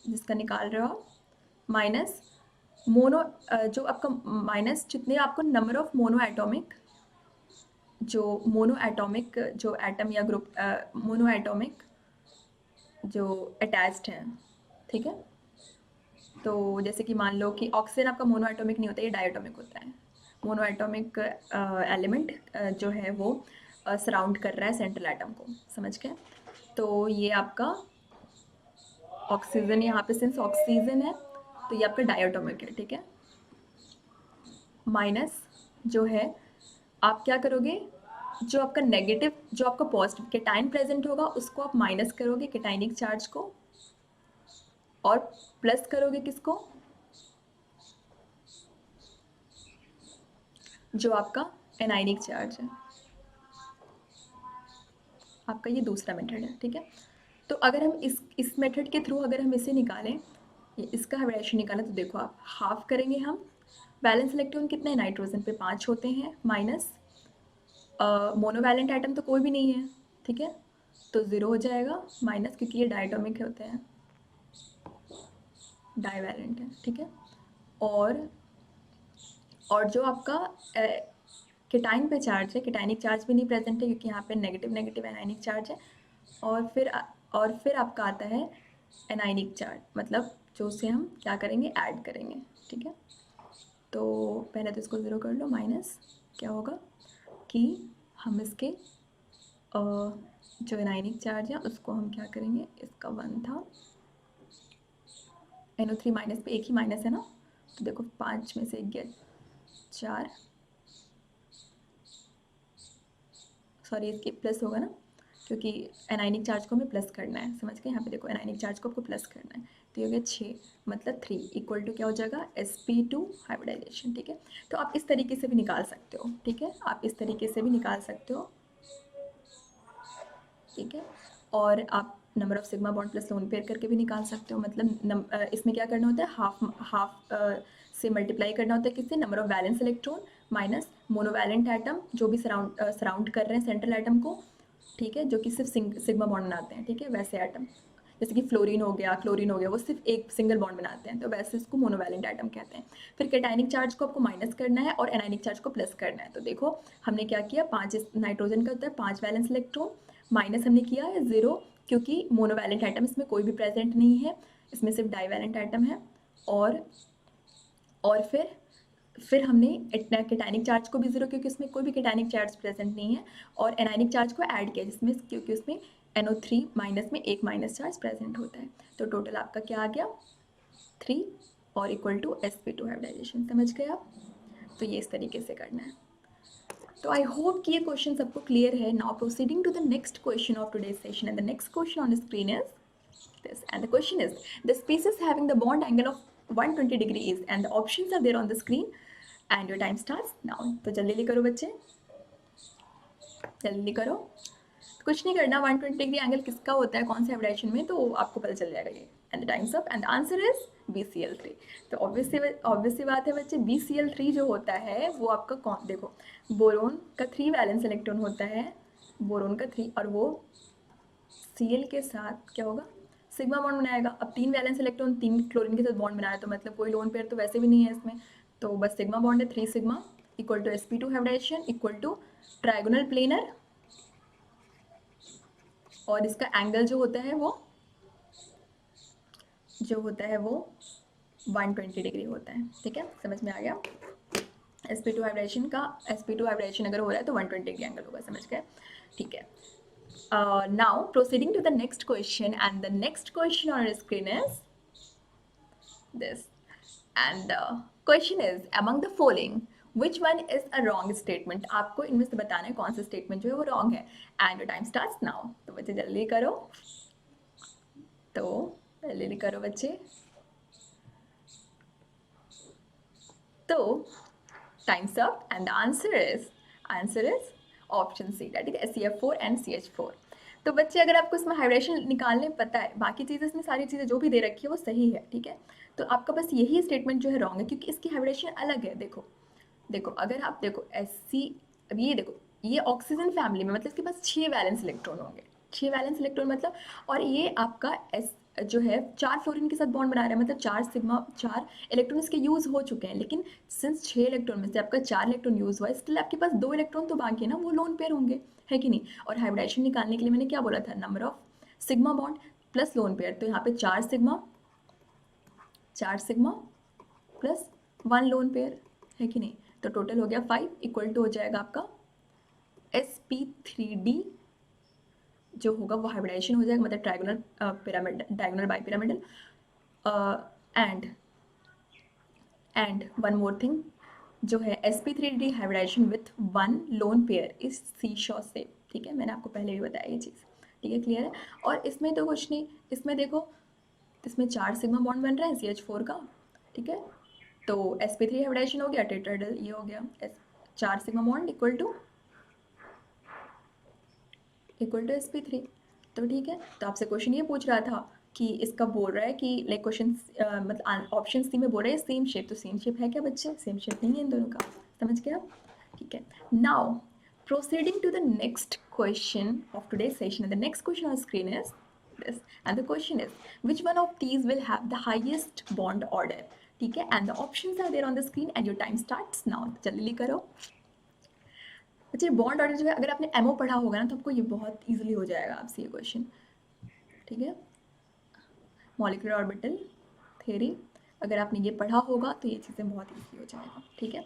जिसका निकाल रहे हो आप, माइनस मोनो जो आपका माइनस जितने आपको नंबर ऑफ मोनो एटॉमिक जो एटम या ग्रुप मोनो एटॉमिक जो अटैच्ड हैं, ठीक है। तो जैसे कि मान लो कि ऑक्सीजन आपका मोनो एटॉमिक नहीं होता, ये डायटोमिक होता है। मोनो एटॉमिक एलिमेंट जो है वो सराउंड कर रहा है सेंट्रल एटम को, समझ गए। तो ये आपका ऑक्सीजन, यहाँ पे सिंस ऑक्सीजन है तो ये आपका डायटोमिक है, ठीक है। माइनस जो है आप क्या करोगे, जो आपका नेगेटिव जो आपका पॉजिटिव केटाइन प्रेजेंट होगा उसको आप माइनस करोगे केटाइनिक चार्ज को, और प्लस करोगे किसको, जो आपका एनाइनिक चार्ज है। आपका ये दूसरा मेथड है, ठीक है। तो अगर हम इस मेथड के थ्रू अगर हम इसे निकालें, इसका हाइब्रिडेशन निकालें, तो देखो आप हाफ करेंगे हम, बैलेंस इलेक्ट्रॉन कितने हैं नाइट्रोजन पे 5 होते हैं, माइनस मोनोवैलेंट एटम तो कोई भी नहीं है, ठीक है, तो 0 हो जाएगा, माइनस क्योंकि ये डायटोमिक होते हैं, डाइवैलेंट है, ठीक है। और जो आपका केटाइन पे चार्ज है, केटाइनिक चार्ज भी नहीं प्रेजेंट है क्योंकि यहाँ पे नेगेटिव नेगेटिव एनाइनिक चार्ज है, और फिर आपका आता है एनाइनिक चार्ज, मतलब जो उसे हम क्या करेंगे ऐड करेंगे, ठीक है। तो पहले तो इसको 0 कर लो, माइनस क्या होगा कि हम इसके जो एनाइनिक चार्ज है उसको हम क्या करेंगे, इसका 1 था, NO3 माइनस पे एक ही माइनस है ना, तो देखो 5 में से 1 गया 4, सॉरी इसके प्लस होगा ना क्योंकि एनाइनिक चार्ज को हमें प्लस करना है, समझ गए। यहाँ पे देखो एनाइनिक चार्ज को आपको प्लस करना है, तो ये हो गया 6 मतलब 3 इक्वल टू क्या हो जाएगा sp2 हाइब्रिडाइजेशन, ठीक है। तो आप इस तरीके से भी निकाल सकते हो, ठीक है, आप इस तरीके से भी निकाल सकते हो, ठीक है। और आप number of sigma bond plus lone pair करके भी निकाल सकते हो, मतलब इसमें क्या करना होता है, हाफ से मल्टीप्लाई करना होता है किससे, number of valence electron minus monovalent atom जो भी सराउंड कर रहे हैं सेंट्रल एटम को, ठीक है, जो कि सिर्फ सिग्मा बॉन्ड बनाते हैं, ठीक है, वैसे एटम जैसे कि फ्लोरीन हो गया, क्लोरीन हो गया, वो सिर्फ एक सिंगल बॉन्ड बनाते हैं, तो वैसे इसको मोनोवैलेंट एटम कहते हैं। फिर कैटाइनिक चार्ज को आपको माइनस करना है और एनाइनिक चार्ज को प्लस करना है। तो देखो हमने क्या किया, 5 नाइट्रोजन का होता है 5 वैलेंस इलेक्ट्रॉन, माइनस हमने किया है 0 क्योंकि मोनोवैलेंट एटम इसमें कोई भी प्रेजेंट नहीं है, इसमें सिर्फ डाइवैलेंट एटम है। और फिर हमने कैटाइनिक चार्ज को भी 0 क्योंकि उसमें कोई भी कैटाइनिक चार्ज प्रेजेंट नहीं है, और एनाइनिक चार्ज को ऐड किया जिसमें क्योंकि उसमें NO3 माइनस में एक माइनस चार्ज प्रेजेंट होता है। तो टोटल आपका क्या आ गया 3 और इक्वल टू sp2 हाइब्रिडाइजेशन, समझ गए आप। तो ये इस तरीके से करना है। तो आई होप कि ये क्वेश्चन सबको क्लियर है। Now proceeding to the next question of today's session, and the next question on the screen is this, and the question is the species having the bond angle of 120 degree is, and the options are there on the screen and your time starts now। तो जल्दी करो बच्चे, जल्दी करो, कुछ नहीं करना, 120 डिग्री एंगल किसका होता है कौन से हाइब्रिडेशन में, तो आपको पता चल जाएगा ये। And the times up, and the answer is BCl3। तो ऑब्वियसली बात है बच्चे, BCl3 जो होता है वो आपका कौन, देखो बोरोन का 3 वैलेंस इलेक्ट्रॉन होता है, बोरोन का 3, और वो Cl के साथ क्या होगा, सिग्मा बॉन्ड बनाएगा। अब 3 वैलेंस इलेक्ट्रॉन 3 क्लोरीन के साथ बॉन्ड बनाया, तो मतलब कोई लोन पेयर तो वैसे भी नहीं है इसमें, तो बस सिग्मा बॉन्ड है 3 sigma equal to sp2 hybridization equal to trigonal planar, और इसका एंगल जो होता है वो 120 डिग्री होता है, ठीक है, समझ में आ गया। sp2 हाइब्रिडेशन अगर हो रहा है तो 120 डिग्री एंगल होगा, समझ गए, ठीक है। Now proceeding to the next question, and the next question on our screen is this, and the question is among the following which one is a wrong statement. आपको इनमें से बताना है कौन सा स्टेटमेंट जो है वो रॉन्ग है, and your time starts now. तो बच्चे जल्दी करो, तो जल्दी करो बच्चे। तो time's up and the answer is option C, that is SeF4 and CH4। तो बच्चे अगर आपको इसमें हाइब्रिडेशन निकालने पता है, बाकी चीज़ें इसमें सारी चीज़ें जो भी दे रखी है वो सही है, ठीक है। तो आपका बस यही स्टेटमेंट जो है रॉन्ग है, क्योंकि इसकी हाइब्रिडेशन अलग है। देखो देखो अगर आप देखो Sc, अब ये देखो ये ऑक्सीजन फैमिली में मतलब इसके पास 6 वैलेंस इलेक्ट्रॉन होंगे, 6 वैलेंस इलेक्ट्रॉन मतलब, और ये आपका एस जो है 4 फ्लोरीन के साथ बॉन्ड बना रहा है, मतलब 4 सिग्मा 4 इलेक्ट्रॉन इसके यूज़ हो चुके हैं। लेकिन सिंस 6 इलेक्ट्रॉन में से आपका 4 इलेक्ट्रॉन यूज़ हुआ है, स्टिल आपके पास 2 इलेक्ट्रॉन तो बाकी है ना, वो लोन पेयर होंगे, है कि नहीं। और हाइब्रिडेशन निकालने के लिए मैंने क्या बोला था, number of sigma bond plus lone pair. तो यहाँ पे 4 सिग्मा प्लस 1 लोन पेयर, है कि नहीं। तो टोटल हो गया 5, इक्वल टू हो जाएगा आपका sp3d जो होगा वो हाइब्रिडाइजेशन हो जाएगा, मतलब trigonal pyramid, diagonal bi pyramidal. And one more thing जो है sp3d hybridization with 1 lone pair is seesaw shape, ठीक है। मैंने आपको पहले भी बताया ये चीज़, ठीक है, क्लियर है। और इसमें तो कुछ नहीं, इसमें देखो इसमें 4 सिग्मा बॉन्ड बन रहा है CH4 का, ठीक है। तो sp3 हाइब्रिडाइजेशन हो गया, टेट्राहेड्रल ये हो गया, 4 sigma bond equal to sp3। तो ठीक है, तो आपसे क्वेश्चन ये पूछ रहा था कि इसका बोल रहा है कि लाइक क्वेश्चन मतलब ऑप्शन सी में बोल रहा है सेम शेप। तो सेम शेप है क्या बच्चे, सेम शेप नहीं है इन दोनों का, समझ गया, ठीक है। Now proceeding to the next question of today's session, and the next question on screen is this, and the question is which one of these will have the highest bond order, ठीक है। and the options are there on the screen and your time starts now, जल्दी करो बच्चे। बॉन्ड ऑर्डर जो है अगर आपने एमओ पढ़ा होगा ना तो आपको ये बहुत इजीली हो जाएगा आपसे ये क्वेश्चन, ठीक है। मॉलिक्यूलर ऑर्बिटल थ्योरी अगर आपने ये पढ़ा होगा तो ये चीज़ें बहुत इजी हो जाएगा, ठीक है।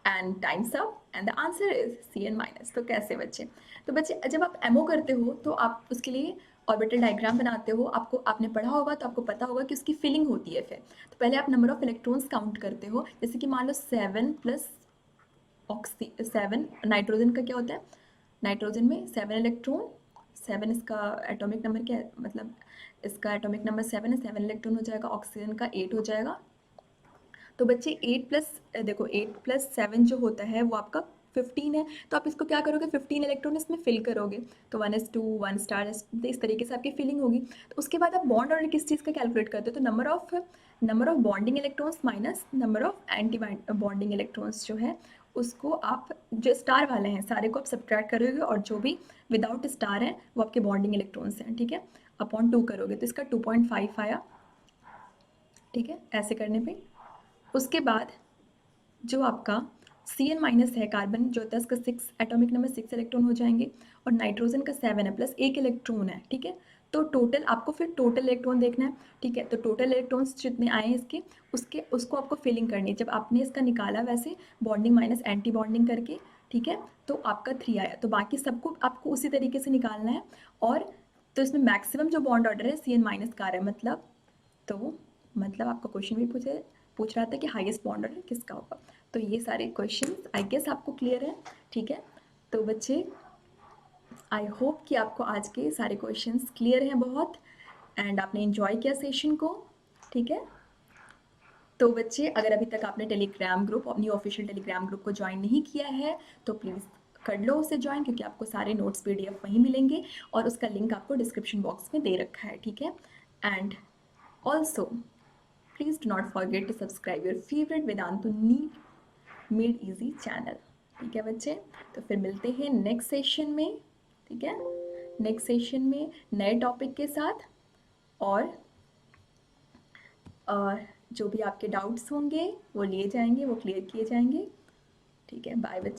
And times up and the answer is Cn-। तो कैसे बच्चे, तो बच्चे जब आप एमओ करते हो तो आप उसके लिए ऑर्बिटल डायग्राम बनाते हो, आपको आपने पढ़ा होगा तो आपको पता होगा कि उसकी फिलिंग होती है। फिर तो पहले आप नंबर ऑफ इलेक्ट्रॉन्स काउंट करते हो, जैसे कि मान लो 7 प्लस 7 नाइट्रोजन का क्या होता है, नाइट्रोजन में 7 इलेक्ट्रॉन, 7 इसका एटॉमिक नंबर क्या है, मतलब इसका एटॉमिक नंबर 7 है, 7 इलेक्ट्रॉन हो जाएगा, ऑक्सीजन का 8 हो जाएगा। तो बच्चे 8 प्लस देखो 8 प्लस 7 जो होता है वो आपका 15 है। तो आप इसको क्या करोगे, 15 इलेक्ट्रॉन इसमें फिल करोगे, तो 1s2 1 स्टार इस तरीके से आपकी फिलिंग होगी। तो उसके बाद आप बॉन्ड ऑर्डर किस चीज़ का कैलकुलेट करते हो, तो number of bonding electrons minus number of anti bonding electrons जो है उसको आप जो स्टार वाले हैं सारे को आप सब्ट्रैक्ट करोगे, और जो भी विदाउट स्टार हैं वो आपके बॉन्डिंग इलेक्ट्रॉन्स हैं, ठीक है, अपॉन 2 करोगे तो इसका 2.5 आया, ठीक है, ऐसे करने पे। उसके बाद जो आपका Cn- है कार्बन जो होता है उसका 6 एटॉमिक नंबर 6 इलेक्ट्रॉन हो जाएंगे, और नाइट्रोजन का 7 है प्लस 1 इलेक्ट्रॉन है, ठीक है। तो टोटल आपको फिर टोटल इलेक्ट्रॉन देखना है, ठीक है। तो टोटल इलेक्ट्रॉन्स जितने आए हैं इसके उसको आपको फिलिंग करनी है। जब आपने इसका निकाला वैसे बॉन्डिंग माइनस एंटी बॉन्डिंग करके, ठीक है, तो आपका 3 आया। तो बाकी सबको आपको उसी तरीके से निकालना है। और तो इसमें मैक्सिमम जो बॉन्ड ऑर्डर है Cn- का है, मतलब आपका क्वेश्चन भी पूछ रहा था कि हाईएस्ट बॉन्ड ऑर्डर किसका होगा। तो ये सारे क्वेश्चंस आई गेस आपको क्लियर है, ठीक है। तो बच्चे आई होप कि आपको आज के सारे क्वेश्चंस क्लियर हैं बहुत, एंड आपने एंजॉय किया सेशन को, ठीक है। तो बच्चे अगर अभी तक आपने टेलीग्राम ग्रुप, अपनी ऑफिशियल टेलीग्राम ग्रुप को ज्वाइन नहीं किया है तो प्लीज़ कर लो उसे ज्वाइन, क्योंकि आपको सारे नोट्स PDF वहीं मिलेंगे, और उसका लिंक आपको डिस्क्रिप्शन बॉक्स में दे रखा है, ठीक है। And also please do not forget to subscribe your favourite Vedantu NEET made easy channel, ठीक है बच्चे। तो फिर मिलते हैं नेक्स्ट सेशन में, ठीक है, नेक्स्ट सेशन में नए टॉपिक के साथ, और जो भी आपके डाउट्स होंगे वो लिए जाएंगे, वो क्लियर किए जाएंगे, ठीक है। बाय बच्चे।